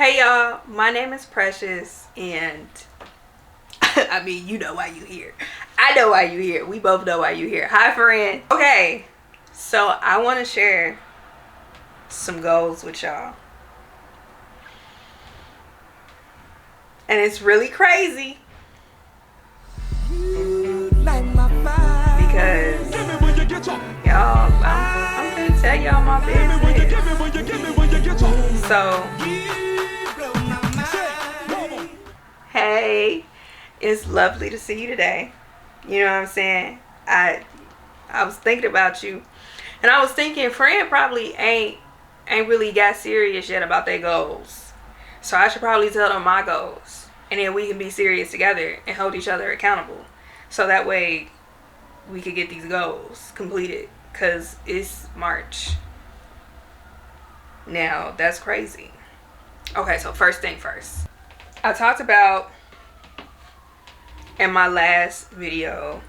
Hey y'all, my name is Precious, and I mean, you know why you here. I know why you here. We both know why you here. Hi, friend. Okay, so I want to share some goals with y'all, and it's really crazy because y'all, I'm gonna tell y'all my business. So, hey, it's lovely to see you today. You know what I'm saying? I was thinking about you, and I was thinking friend probably ain't really got serious yet about their goals. So I should probably tell them my goals, and then we can be serious together and hold each other accountable. So that way we could get these goals completed, cuz it's March. Now, that's crazy. Okay, so first thing first. I talked about in my last video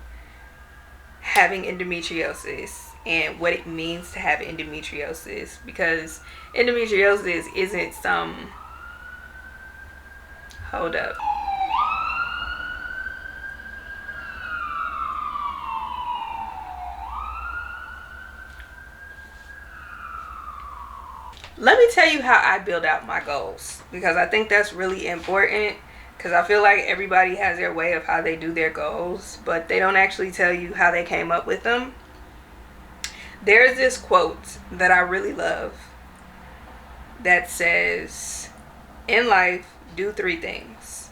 having endometriosis and what it means to have endometriosis, because endometriosis isn't some hold up let me tell you how I build out my goals, because I think that's really important, because I feel like everybody has their way of how they do their goals, but they don't actually tell you how they came up with them. There's this quote that I really love that says, in life, do 3 things.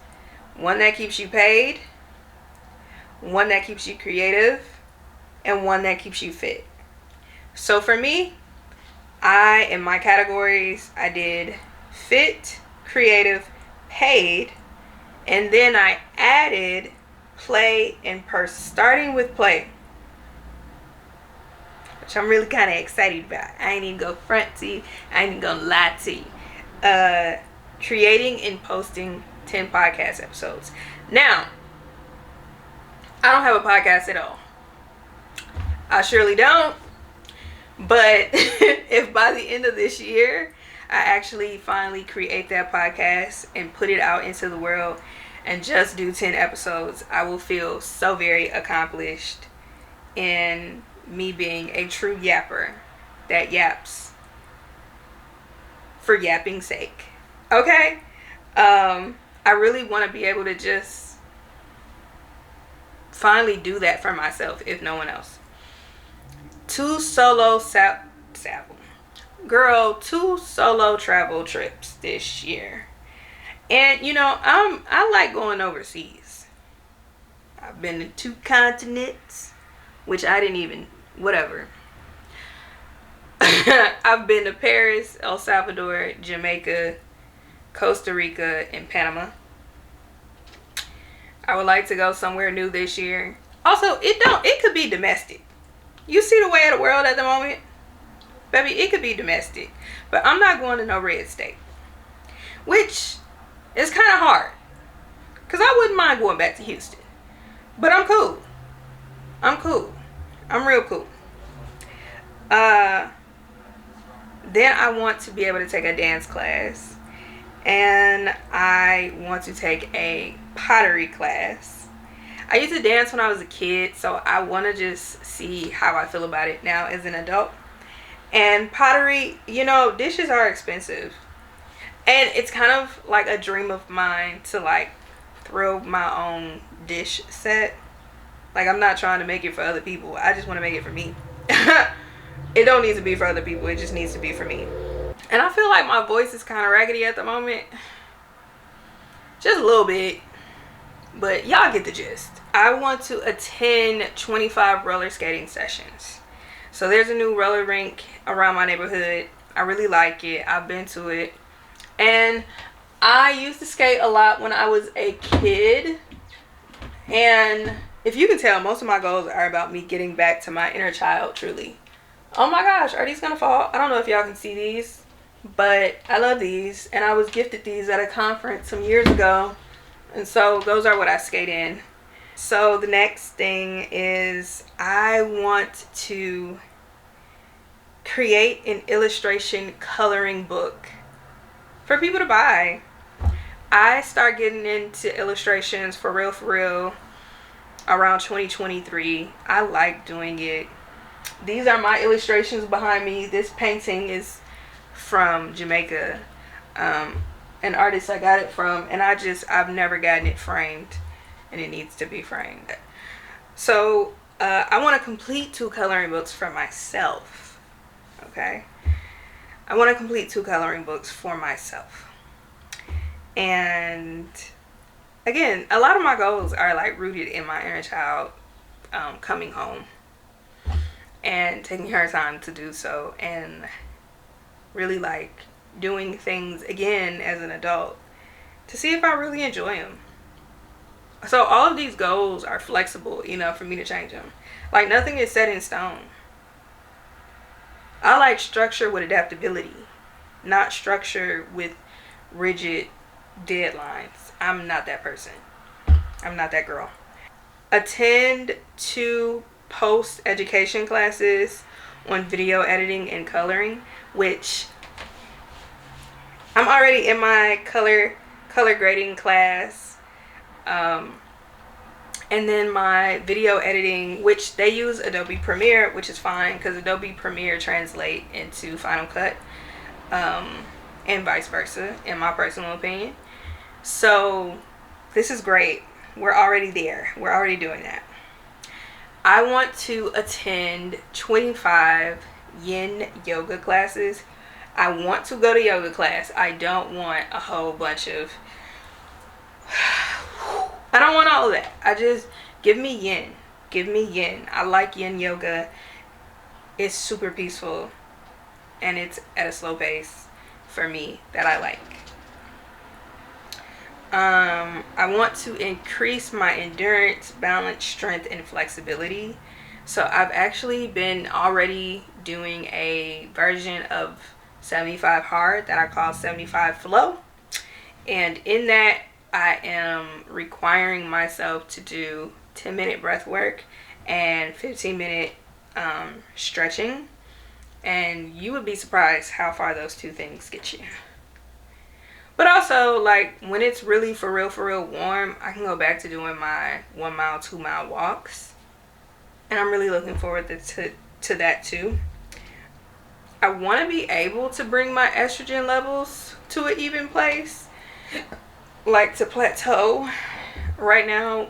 1 that keeps you paid, 1 that keeps you creative, and 1 that keeps you fit. So for me, in my categories, I did fit, creative, paid, and then I added play and purse, starting with play, which I'm really kind of excited about. I ain't even gonna front to you. I ain't even gonna lie to you. Creating and posting 10 podcast episodes. Now, I don't have a podcast at all. I surely don't. But if by the end of this year, I actually finally create that podcast and put it out into the world and just do 10 episodes, I will feel so very accomplished in me being a true yapper that yaps for yapping's sake. Okay? I really want to be able to just finally do that for myself, if no one else. 2 solo travel trips this year. And you know, I like going overseas. I've been to 2 continents, which I didn't even whatever. I've been to Paris, El Salvador, Jamaica, Costa Rica, and Panama. I would like to go somewhere new this year. Also, it could be domestic. You see the way of the world at the moment? Baby, it could be domestic. But I'm not going to no red state. Which is kind of hard, because I wouldn't mind going back to Houston. But I'm cool. I'm real cool. Then I want to be able to take a dance class. And I want to take a pottery class. I used to dance when I was a kid, so I want to just see how I feel about it now as an adult. And pottery, you know, dishes are expensive. And it's kind of like a dream of mine to like throw my own dish set. Like, I'm not trying to make it for other people. I just want to make it for me. It don't need to be for other people. It just needs to be for me. And I feel like my voice is kind of raggedy at the moment. Just a little bit. But y'all get the gist. I want to attend 25 roller skating sessions. So there's a new roller rink around my neighborhood. I really like it. I've been to it. And I used to skate a lot when I was a kid. And if you can tell, most of my goals are about me getting back to my inner child, truly. Oh my gosh, are these gonna fall? I don't know if y'all can see these, but I love these. And I was gifted these at a conference some years ago. And so those are what I skate in. So the next thing is I want to create an illustration coloring book for people to buy. I start getting into illustrations for real around 2023. I like doing it. These are my illustrations behind me. This painting is from Jamaica. An artist I got it from, and I've never gotten it framed, and it needs to be framed. So I want to complete 2 coloring books for myself. Okay, I want to complete 2 coloring books for myself. And again, a lot of my goals are like rooted in my inner child coming home and taking her time to do so, and really like doing things again as an adult to see if I really enjoy them. So all of these goals are flexible enough for me to change them. Like, nothing is set in stone. I like structure with adaptability, not structure with rigid deadlines. I'm not that person. I'm not that girl. Attend 2 post-education classes on video editing and coloring, which I'm already in my color grading class. And then my video editing, which they use Adobe Premiere, which is fine because Adobe Premiere translate into Final Cut, and vice versa, in my personal opinion. So this is great. We're already there. We're already doing that. I want to attend 25 yin yoga classes. I want to go to yoga class. I don't want a whole bunch of... I don't want all of that. I just... give me yin. Give me yin. I like yin yoga. It's super peaceful. And it's at a slow pace for me that I like. I want to increase my endurance, balance, strength, and flexibility. So I've actually been already doing a version of 75 hard that I call 75 flow. And in that, I am requiring myself to do 10-minute breath work and 15-minute stretching. And you would be surprised how far those 2 things get you. But also, like, when it's really for real warm, I can go back to doing my 1 mile, 2 mile walks. And I'm really looking forward to that too. I want to be able to bring my estrogen levels to an even place. Like, to plateau. Right now,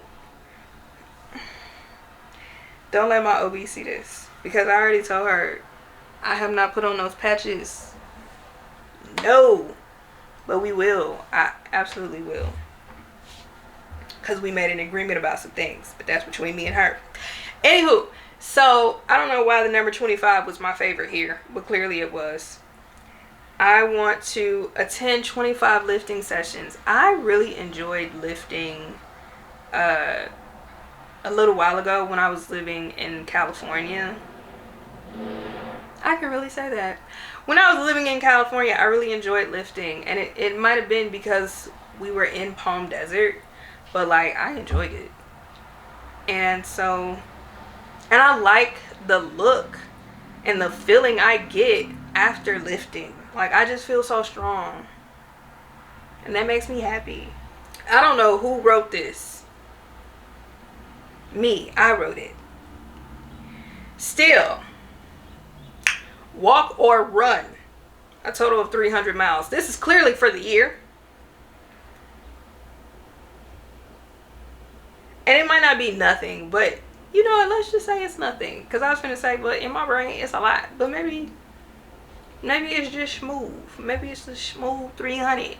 don't let my OB see this. Because I already told her I have not put on those patches. No. But we will. I absolutely will. Because we made an agreement about some things. But that's between me and her. Anywho, so I don't know why the number 25 was my favorite here. But clearly it was. I want to attend 25 lifting sessions. I really enjoyed lifting a little while ago when I was living in California. I can really say that. When I was living in California, I really enjoyed lifting. And it might have been because we were in Palm Desert. But, like, I enjoyed it. And so... and I like the look and the feeling I get after lifting. Like, I just feel so strong. And that makes me happy. I don't know who wrote this. Me. I wrote it. Still... walk or run a total of 300 miles. This is clearly for the year. And it might not be nothing, but you know what, let's just say it's nothing. Because I was going to say, but in my brain it's a lot. But maybe it's just smooth. Maybe it's a smooth 300.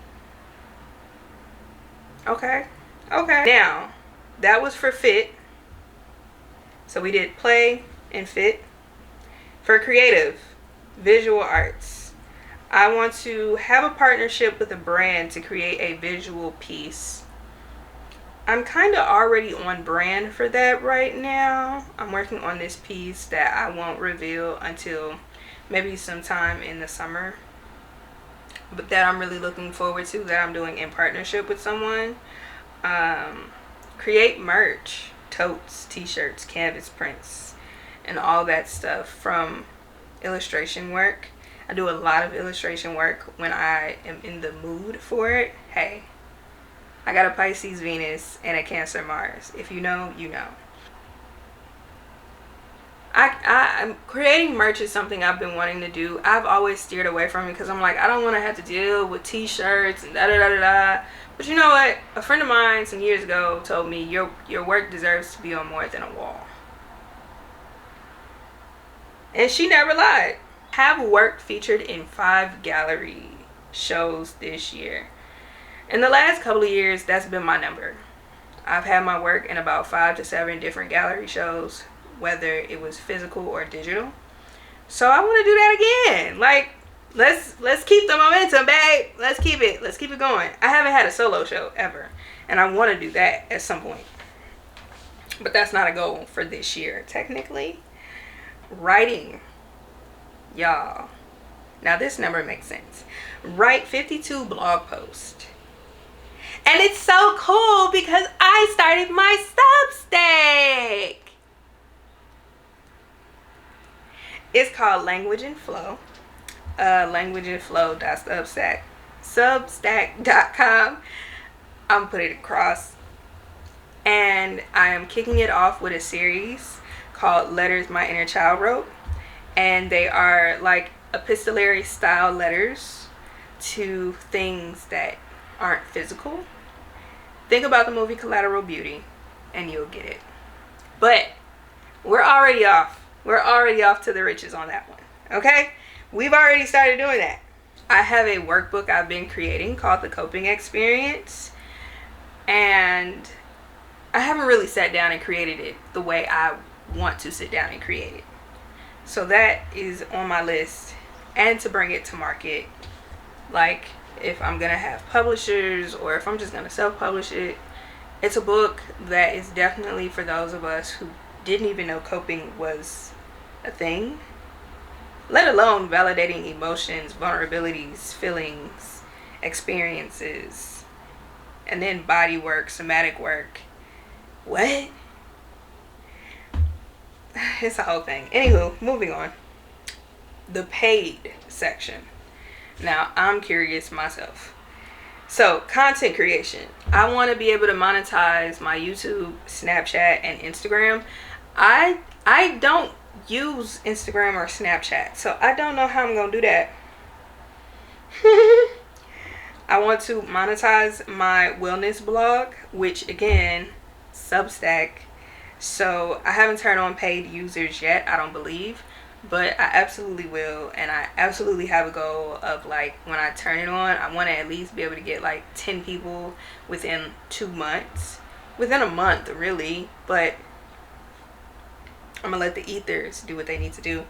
Okay. Now, that was for fit. So we did play and fit. For creative, visual arts, I want to have a partnership with a brand to create a visual piece. I'm kind of already on brand for that right now. I'm working on this piece that I won't reveal until maybe sometime in the summer, but that I'm really looking forward to, that I'm doing in partnership with someone. Create merch, totes, t-shirts, canvas prints, and all that stuff from illustration work. I do a lot of illustration work when I am in the mood for it. Hey, I got a Pisces Venus and a Cancer Mars. If you know, you know. I'm creating merch is something I've been wanting to do. I've always steered away from it because I'm like, I don't want to have to deal with t-shirts and da da da da da. But you know what? A friend of mine some years ago told me your work deserves to be on more than a wall. And she never lied. Have work featured in 5 gallery shows this year. In the last couple of years, that's been my number. I've had my work in about 5 to 7 different gallery shows, whether it was physical or digital. So I want to do that again. Like, let's keep the momentum, babe. Let's keep it going. I haven't had a solo show ever, and I want to do that at some point. But that's not a goal for this year, technically. Writing, y'all. Now this number makes sense. Write 52 blog posts. And it's so cool because I started my Substack. It's called Language and Flow. Languageandflow.substack.com. I'm putting it across. And I am kicking it off with a series called Letters My Inner Child Wrote. And they are like epistolary style letters to things that aren't physical. Think about the movie Collateral Beauty and you'll get it. But we're already off. We're already off to the riches on that one. Okay? We've already started doing that. I have a workbook I've been creating called The Coping Experience. And I haven't really sat down and created it the way I want to sit down and create it. So that is on my list. And to bring it to market. Like, if I'm going to have publishers or if I'm just going to self-publish it. It's a book that is definitely for those of us who didn't even know coping was a thing, let alone validating emotions, vulnerabilities, feelings, experiences, and then body work, somatic work. What? It's a whole thing. Anywho, moving on. The paid section. Now, I'm curious myself. So, content creation. I want to be able to monetize my YouTube, Snapchat, and Instagram. I don't use Instagram or Snapchat, so I don't know how I'm going to do that. I want to monetize my wellness blog, which again, Substack. So I haven't turned on paid users yet, I don't believe. But I absolutely will, and I absolutely have a goal of, like, when I turn it on, I want to at least be able to get like 10 people within 2 months. Within a month, really. But I'm gonna let the ethers do what they need to do.